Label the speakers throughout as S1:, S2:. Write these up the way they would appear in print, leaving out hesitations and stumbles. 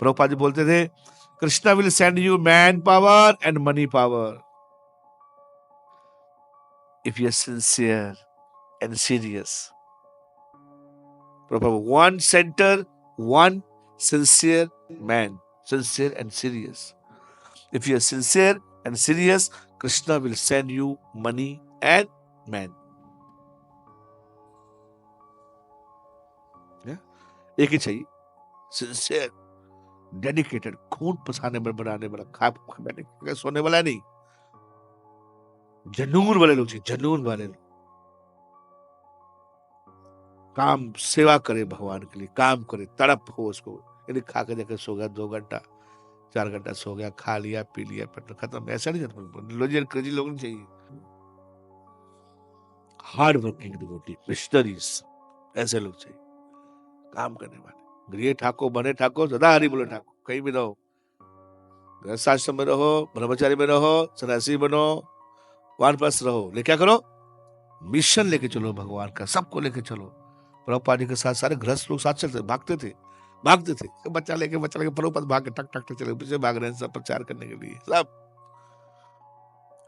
S1: प्रभुपाद जी बोलते थे, Krishna will send you manpower and money power if you are sincere and serious. One centre, one sincere man, sincere and serious. If you are sincere and serious, Krishna will send you money and man. एक ही चाहिए, sincere, dedicated, खून पसाने में बनाने वाला, खा सोने वाला नहीं, जनून वाले लोग चाहिए, जनून वाले लोग। काम सेवा करे भगवान के लिए, काम करे, तड़प हो उसको। यदि खा के जाकर सो गया 2 घंटा 4 घंटा सो गया, खा लिया पी लिया पेट खत्म, ऐसा नहीं करना। क्रेजी लोग नहीं चाहिए। हार्ड वर्किंग डिवोटी, मिशनरीज, ऐसे लोग चाहिए, काम करने वाले। गृह ठाकुर बने ठाकुर, सदा हरि बोले ठाकुर। कहीं भी रहो, गृहस्थाश्रम में रहो, ब्रह्मचारी में रहो, सन्यासी बनो, वानप्रस्थ रहो, ले क्या करो, मिशन लेके चलो भगवान का, सबको लेके चलो। प्रभुपाद जी के साथ सारे गृहस्थ लोग साथ चलते, भागते थे बच्चा लेके प्रभुपाद भाग के टक टक चले, पीछे भाग रहे हैं सब प्रचार करने के लिए। सब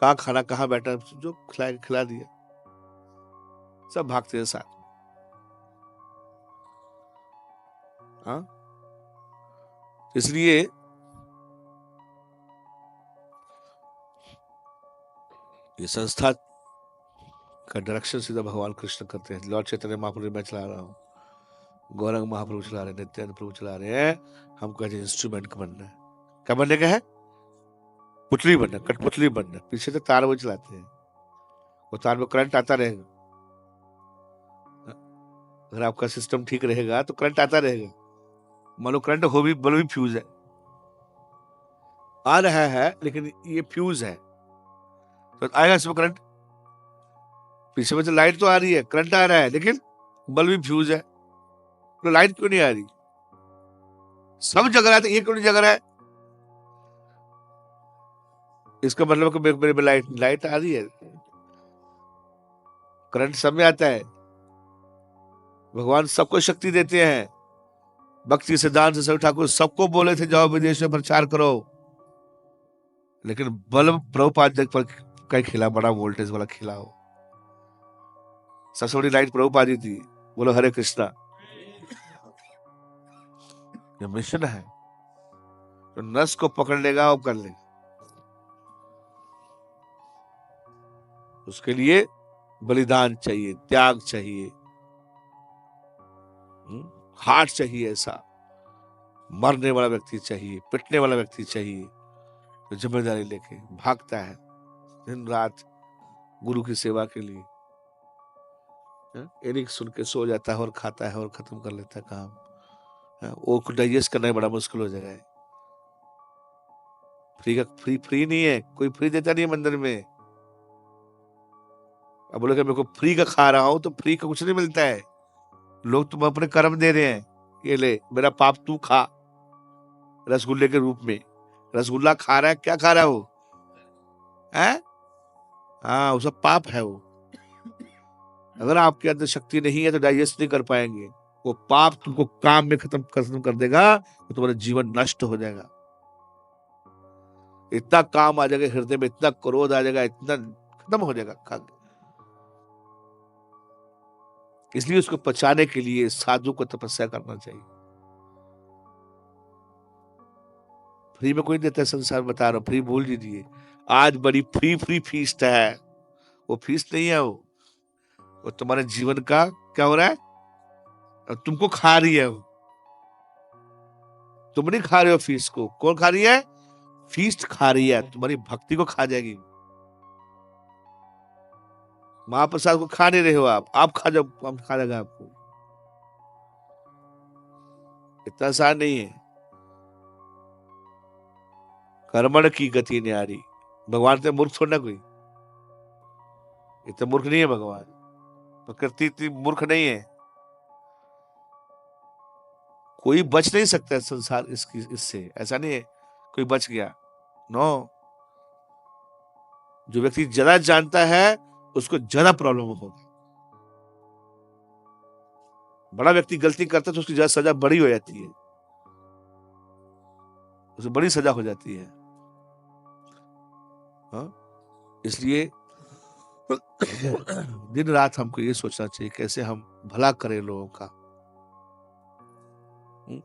S1: कहाँ खाना, कहाँ बैठा, जो खिला दिया, सब भागते हैं साथ। हाँ, इसलिए ये संस्था का डायरेक्शन सीधा भगवान कृष्ण करते हैं। लॉर्ड चैतन्य महाप्रभु मैं चला रहा हूँ, गौरंग महाप्रभु चला रहे हैं, नित्यानंद प्रभु चला रहे हैं। हमको ऐसे इंस्ट्रूमेंट का बनना है। क्या बनने का है? पुतली बनना, कठपुतली बनना। पीछे से तार वो चलाते हैं, वो तार में करंट आता रहेगा। अगर आपका सिस्टम ठीक रहेगा तो करंट आता रहेगा। मान लो करंट हो भी, बल्ब भी फ्यूज है, आ रहा है, लेकिन ये फ्यूज है, तो आएगा इसमें करंट। पीछे में तो लाइट तो आ रही है, करंट आ रहा है, लेकिन बल्ब भी फ्यूज है, तो लाइट क्यों नहीं आ रही? सब जग रहा है तो ये क्यों नहीं जग रहा है? इसका मतलब कि मेरे में लाइट आ रही है, करंट सब में आता है। भगवान सबको शक्ति देते हैं। भक्ति सिद्धांत से ठाकुर सबको बोले थे जाओ विदेश में प्रचार करो, लेकिन बल्ब प्रभुपाद पर कई खिला, बड़ा वोल्टेज वाला खिला हो। सबसे बड़ी लाइट प्रभुपाद जी थी। बोलो हरे कृष्णा। ये मिशन है, तो नस को पकड़ लेगा और कर लेगा। उसके लिए बलिदान चाहिए, त्याग चाहिए, हार्ट चाहिए, ऐसा मरने वाला व्यक्ति चाहिए, पिटने वाला व्यक्ति चाहिए, तो जिम्मेदारी लेके भागता है दिन रात गुरु की सेवा के लिए। एक सुन के सो जाता है और खाता है और खत्म कर लेता है काम। वो डाइजेस्ट करना बड़ा मुश्किल हो जाएगा। फ्री नहीं है, कोई फ्री देता नहीं है मंदिर में। अब बोले मेरे को फ्री का खा रहा हूं, तो फ्री का कुछ नहीं मिलता है। लोग तुम अपने कर्म दे रहे हैं, ये ले मेरा पाप तू खा, रसगुल्ले के रूप में। रसगुल्ला खा रहा है, क्या खा रहा है वो? है हाँ, वो सब पाप है। वो अगर आपके अंदर शक्ति नहीं है तो डाइजेस्ट नहीं कर पाएंगे। वो पाप तुमको काम में खत्म कर देगा, तो तुम्हारा जीवन नष्ट हो जाएगा। इतना काम आ जाएगा हृदय में, इतना क्रोध आ जाएगा, इतना खत्म हो जाएगा खा। इसलिए उसको पचाने के लिए साधु को तपस्या करना चाहिए। फ्री में कोई देता है संसार, बता रहा हूं, फ्री भूल दीजिए। आज बड़ी फ्री फीस्ट है, वो फीस्ट नहीं है, वो तुम्हारे जीवन का क्या हो रहा है, और तुमको खा रही है वो। तुम नहीं खा रहे हो फीस्ट को, कौन खा रही है? फीस्ट खा रही है, तुम्हारी भक्ति को खा जाएगी। महाप्रसाद को खा नहीं रहे हो आप खा जाओ, हम खा जाएगा आपको। इतना आसान नहीं है। कर्मण की गति न्यारी। भगवान से मूर्ख छोड़ना कोई, इतना मूर्ख नहीं है भगवान। प्रकृति इतनी मूर्ख नहीं है, कोई बच नहीं सकता है संसार इससे। ऐसा नहीं है कोई बच गया, नो। जो व्यक्ति ज्यादा जानता है उसको ज्यादा प्रॉब्लम होगी। बड़ा व्यक्ति गलती करता है तो उसकी ज्यादा सजा बड़ी हो जाती है। उसे बड़ी सजा हो जाती है। हाँ, इसलिए दिन रात हमको ये सोचना चाहिए कैसे हम भला करें लोगों का। हम्म,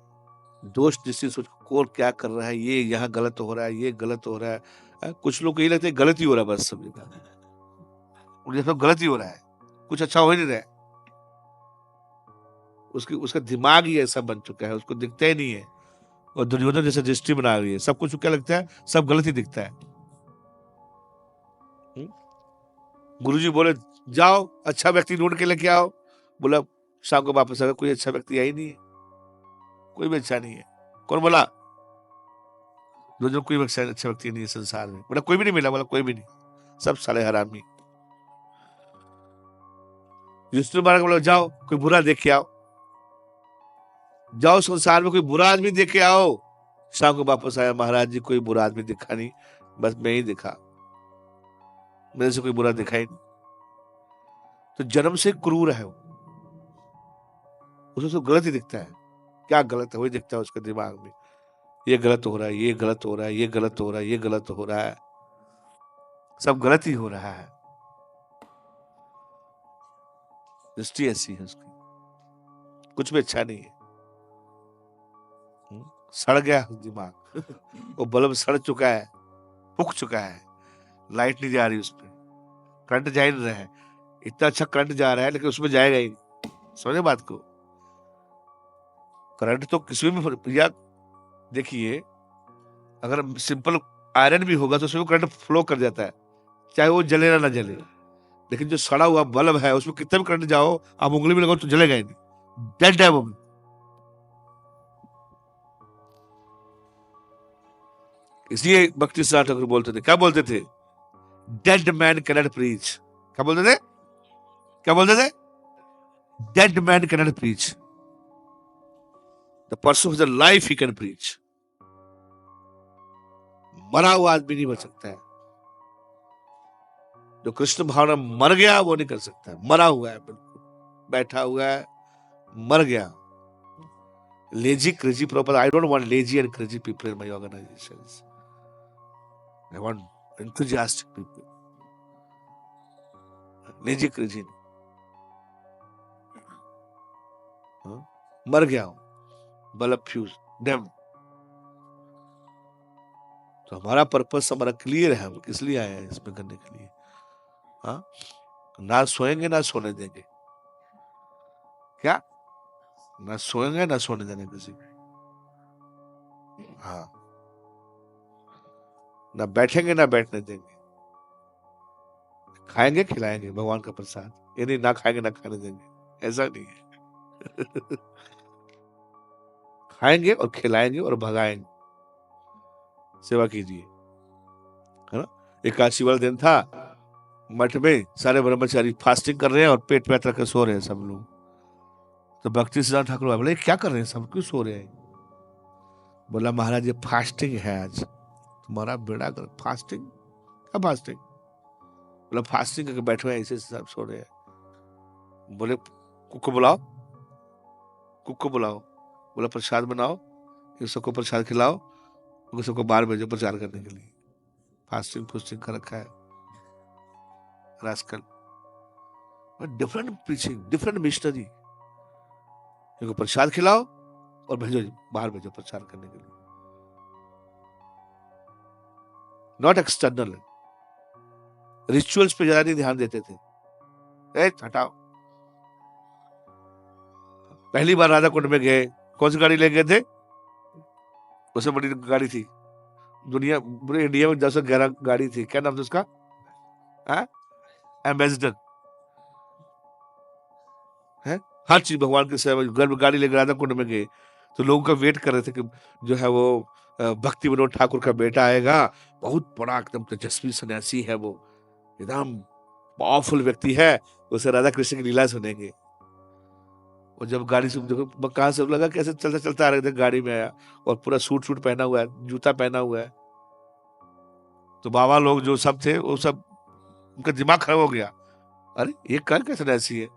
S1: दोष दृष्टि सोच कौन क्या कर रहा है, ये यहाँ गलत हो रहा है, ये गलत हो रहा है। कुछ लोग को ये लगता है गलत ही हो रहा है, बस सब जगह उनके सब गलत ही हो रहा है, कुछ अच्छा हो ही नहीं रहा है। उसका दिमाग ही ऐसा बन चुका है, उसको दिखता ही नहीं है। और दुर्योधन जैसे दृष्टि बना रही है, सब कुछ क्या लगता है, सब गलत ही दिखता है। गुरुजी बोले जाओ अच्छा व्यक्ति ढूंढ के लेके आओ, बोला शाम को वापस आकर कोई अच्छा व्यक्ति आई नहीं है, कोई भी अच्छा नहीं है। कौन बोला? जो कोई अच्छा व्यक्ति नहीं है संसार में। बोला कोई भी नहीं मिला, बोला कोई भी नहीं, सब साले हरामी। विष्णु महाराज बोला जाओ कोई बुरा देख के आओ, जाओ संसार में कोई बुरा आदमी देख के आओ। शाम को वापस आया, महाराज जी कोई बुरा आदमी दिखा नहीं, बस मैं ही दिखा, मेरे से कोई बुरा दिखा ही नहीं। तो जन्म से क्रूर है वो, उसे तो गलत ही दिखता है। क्या गलत है वही दिखता है उसके दिमाग में, ये गलत हो रहा है, ये गलत हो रहा है, ये गलत हो रहा है, ये गलत हो रहा है, सब गलत ही हो रहा है। दृष्टि ऐसी है उसकी, कुछ भी अच्छा नहीं है। सड़ गया दिमाग वो बल्ब सड़ चुका है, फूक चुका है, लाइट नहीं जा रही उस पर, करंट जा ही नहीं रहा है। इतना अच्छा करंट जा रहा है लेकिन उसमें जाएगा ही नहीं। समझे बात को? करंट तो किसी में या देखिए, अगर सिंपल आयरन भी होगा तो उसमें करंट फ्लो कर जाता है, चाहे वो जले ना जले। लेकिन जो सड़ा हुआ बल्ब है उसमें कितना भी करंट जाओ, आप उंगली में लगाओ तो जलेगा ही नहीं, डेड है वो। इसलिए भक्ति सिद्धार्थ ठाकुर बोलते थे, क्या बोलते थे? Dead man cannot preach. क्या बोलते थे? क्या बोलते थे? Dead man cannot preach, the person with a life he can preach. मरा हुआ आदमी नहीं बच सकता है, जो कृष्ण भावना मर गया वो नहीं कर सकता है। मरा हुआ है, बिल्कुल बैठा हुआ है, मर गया। Lazy crazy proper, I don't want lazy and crazy people in my organisations, I want enthusiastic people. Lazy crazy मर गया हूं, बल्ब फ्यूज डेम। तो हमारा पर्पस हमारा क्लियर है, हम किस लिए आए हैं इसमें करने के लिए। हाँ, ना सोएंगे ना सोने देंगे, क्या? ना सोएंगे ना सोने देंगे किसी को। हाँ, ना बैठेंगे ना बैठने देंगे, खाएंगे खिलाएंगे भगवान का प्रसाद, ये नहीं ना खाएंगे ना खाने देंगे, ऐसा नहीं है। खाएंगे और खिलाएंगे और भगाएंगे, सेवा कीजिए, है ना। एकादशी वाला दिन था, मठ में सारे ब्रह्मचारी फास्टिंग कर रहे हैं और पेट पे रख के सो रहे हैं सब लोग। तो भक्ति सिद्धार्थ ठाकुर बोले क्या कर रहे हैं सब, क्यों सो रहे हैं? बोला महाराज ये फास्टिंग है, आज तुम्हारा बेड़ा कर। फास्टिंग? क्या फास्टिंग? बोला फास्टिंग करके बैठे हुए ऐसे सब सो रहे हैं। बोले कुक को बुलाओ, कुक को बुलाओ। बोला प्रसाद बनाओ, ये सबको प्रसाद खिलाओ, सबको बाहर भेजो प्रचार करने के लिए। फास्टिंग फूस्टिंग कर रखा है rascal. Different preaching, different missionary. इनको प्रसाद खिलाओ और भेजो, बाहर भेजो प्रचार करने के लिए, नॉट एक्सटर्नल। रिचुअल्स पे ज्यादा नहीं ध्यान देते थे, हटाओ। पहली बार राधा कुंड में गए, कौन सी गाड़ी ले गए थे? उससे बड़ी गाड़ी थी दुनिया, पूरे इंडिया में 1011 गाड़ी थी, क्या नाम था उसका? एम्बेसडर है। हर चीज भगवान की सेवा, गर्भ गाड़ी लेकर राधा कुंड में गए तो लोगों का वेट कर रहे थे कि जो है वो भक्ति विनोद ठाकुर का बेटा आएगा, बहुत बड़ा एकदम तेजस्वी सन्यासी है वो, एकदम पावरफुल व्यक्ति है, उसे राधा कृष्ण की लीला सुनेंगे। और जब गाड़ी से देखो कहां से लगा, कैसे चलता चलता आ रहे थे, गाड़ी में आया और पूरा सूट सूट पहना हुआ है, जूता पहना हुआ है। तो बाबा लोग जो सब थे वो सब, उनका दिमाग खराब हो गया, अरे ये कर कैसे सन्यासी है,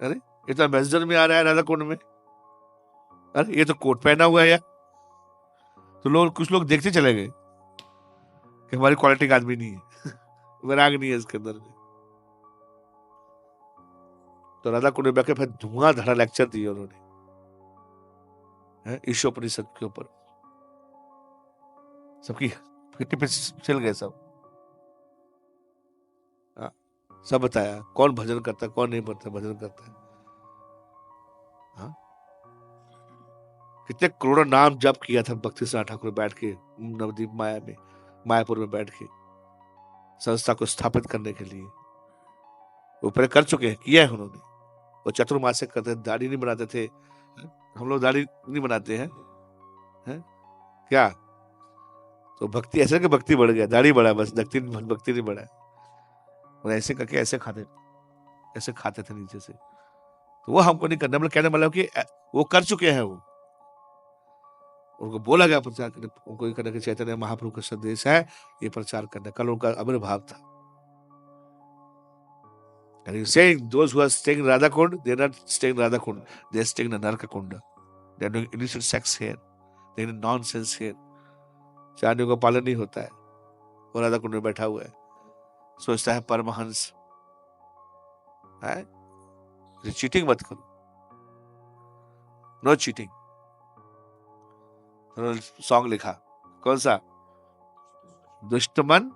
S1: अरे ये तो एम्बेसडर में आ रहा है राधा कुंड में, अरे ये तो कोट पहना हुआ है यार। तो लोग, कुछ लोग देखते चले गए कि हमारी क्वालिटी का आदमी नहीं है, वैराग नहीं है इसके अंदर। तो राधा कुंड में बैठे फिर धुआंधार लेक्चर दिए उन्होंने, ईशोपनिषद के ऊपर। सबकी फिफ्टी पे चल गए सब। हाँ, सब बताया कौन भजन करता है, कौन नहीं करता भजन करता है। हाँ, कितने करोड़ों नाम जप किया था भक्ति सिद्धार्थ ठाकुर बैठ के नवदीप माया में, मायापुर में बैठ के संस्था को स्थापित करने के लिए। वो पहले कर चुके हैं, किया है उन्होंने। वो चतुर्मास से करते थे, दाढ़ी नहीं बनाते थे। हम लोग दाढ़ी नहीं बनाते हैं, हैं? क्या? तो भक्ति ऐसे कि भक्ति बढ़ गया, दाढ़ी बढ़ा, बस भक्ति नहीं बढ़ा। और ऐसे करके ऐसे खाते थे नीचे से। तो वो हमको नहीं करना, मतलब कहने मतलब कि वो कर चुके हैं। वो उनको बोला गया प्रचार करने, उनको ये करने के चैतन्य महाप्रभु का संदेश है, ये प्रचार करना। कल उनका आविर्भाव था। And he's saying those who are staying in Radha Kund, they're not staying in Radha Kund, they're staying in Naraka Kunda. They're doing illicit sex here. They're doing nonsense here. चांदियों का पालन नहीं होता है, वो राधा कुंड में बैठा हुआ है, सोचता है परमहंस है। चीटिंग मत करो, नो चीटिंग। उन्होंने सॉन्ग लिखा, कौन सा? दुष्टमन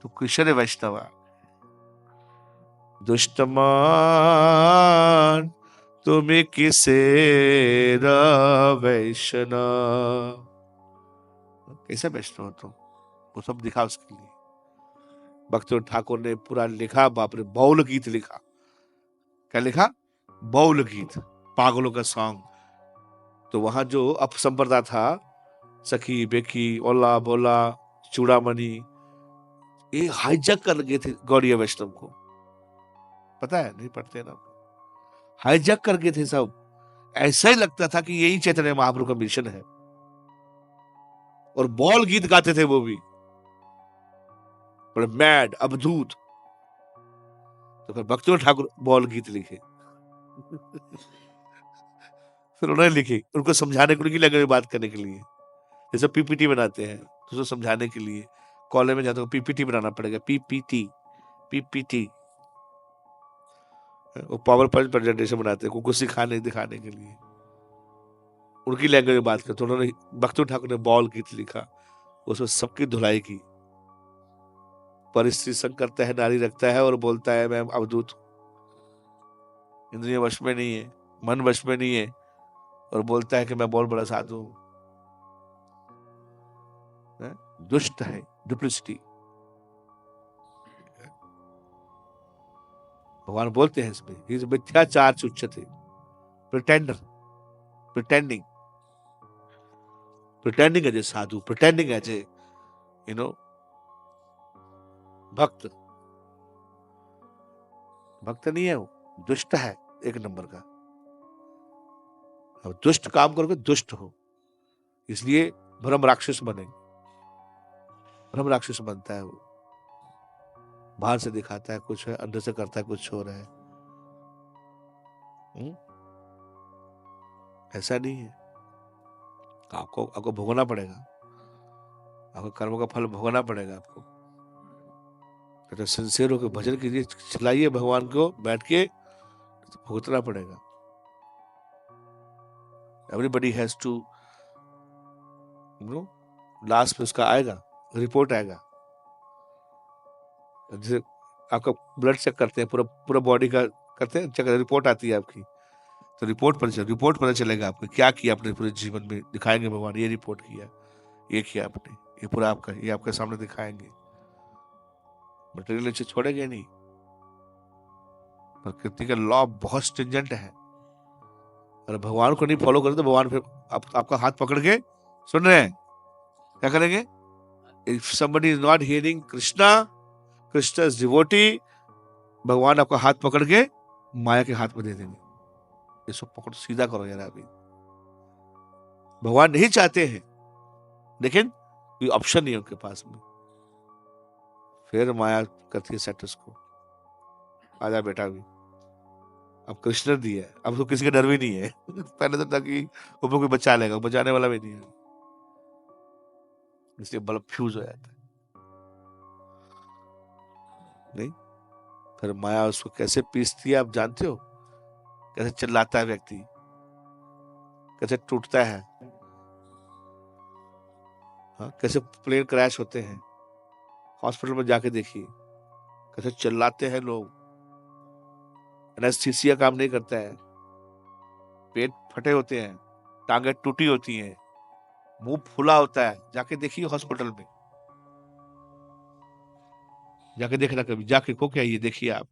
S1: तो कृष्ण वैष्णवा, दुष्टमान तुम्हें किसे वैष्णव। कैसे वैष्णव तुम? वो सब दिखा उसके लिए। भक्ति ठाकुर ने पूरा लिखा, बाप रे, बाउल गीत लिखा। क्या लिखा? बाउल गीत, पागलों का सॉन्ग। तो वहां जो अपसंप्रदा था, सखी बेकी, ओला बोला, चूड़ामणि, ये हाईजैक कर गए थे गौड़ीय वैष्णव को। पता है? नहीं पढ़ते ना, हाईजैक कर गए थे सब। ऐसा ही लगता था कि यही चैतन्य महाप्रभु का मिशन है। और बॉल गीत गाते थे वो भी, बड़े मैड, अवधूत। तो फिर भक्ति ठाकुर बॉल गीत लिखे। फिर उन्होंने लिखे, उनको समझाने को, उनकी लैंग्वेज में बात करने के लिए। जैसे पीपीटी बनाते हैं, तो उसको समझाने के लिए कॉलेज में जाते हो पीपीटी बनाना पड़ेगा, पीपीटी पीपीटी। वो पावर पॉइंट प्रेजेंटेशन बनाते हैं, कुछ सिखाने दिखाने के लिए, उनकी लैंग्वेज में बात करते। तो उन्होंने, भक्ति ठाकुर ने बॉल गीत लिखा, उसमें सबकी धुलाई की। परिस्थिति संग करता है, नारी रखता है और बोलता है मैं अवधूत, इंद्रिय वश में नहीं है, मन वश में नहीं है, और बोलता है कि मैं बहुत बड़ा साधु हूं। दुष्ट है, डुप्लिसिटी। भगवान बोलते हैं इसमें, ही इज मिथ्याचार उच्यते, pretender, pretending, pretending as a sadhu, pretending as a bhakta. भक्त नहीं है वो, दुष्ट है एक नंबर का। अब दुष्ट काम करोगे दुष्ट हो, इसलिए भ्रम राक्षस बनेंगे। भ्रम राक्षस बनता है वो, बाहर से दिखाता है कुछ है, अंदर से करता है कुछ हो रहा है। ऐसा नहीं है। आपको भोगना पड़ेगा, आपको कर्मों का फल भोगना पड़ेगा आपको। तो सिंसियर होकर भजन कीजिए, चलाइए भगवान को बैठ के, तो भुगतना पड़ेगा। एवरीबडी हैज टू लास्ट में उसका आएगा, रिपोर्ट आएगा। जैसे आपका ब्लड चेक करते हैं, पूरा पूरा बॉडी का करते हैं चेक, रिपोर्ट आती है आपकी। तो रिपोर्ट पता चलेगा आपको क्या किया आपने पूरे जीवन में। दिखाएंगे भगवान, ये रिपोर्ट किया, ये किया आपने, ये पूरा आपका, ये आपके सामने दिखाएंगे। मटेरियल चीज छोड़ेंगे नहीं। प्रकृति का लॉ बहुत स्ट्रिंजेंट है। अगर भगवान को नहीं फॉलो करें तो भगवान फिर आपका हाथ पकड़ के, सुन रहे हैं क्या करेंगे? If somebody is not hearing Krishna is devotee, भगवान आपका हाथ पकड़ के माया के हाथ में दे देंगे, इसको पकड़ सीधा करो यार। अभी भगवान नहीं चाहते हैं, लेकिन कोई ऑप्शन नहीं है उनके पास में। फिर माया करती है सेट उसको, आजा बेटा भी, अब कृष्ण दी है, अब तो किसी का डर भी नहीं है। पहले तो था कि ऊपर कोई बचा लेगा, बचाने वाला भी नहीं है। इसलिए बल्ब फ्यूज हो जाता है। नहीं, फिर माया उसको कैसे पीसती है आप जानते हो? कैसे चिल्लाता है व्यक्ति, कैसे टूटता है, हाँ, कैसे प्लेन क्रैश होते हैं, हॉस्पिटल में जाके देखिए कैसे चिल्लाते हैं लोग, एनेस्थीसिया काम नहीं करता है, पेट फटे होते हैं, टांगे टूटी होती हैं, मुंह फूला होता है, जाके देखिए हॉस्पिटल में, जाके देखना, कभी जाके को क्या ये देखिए आप।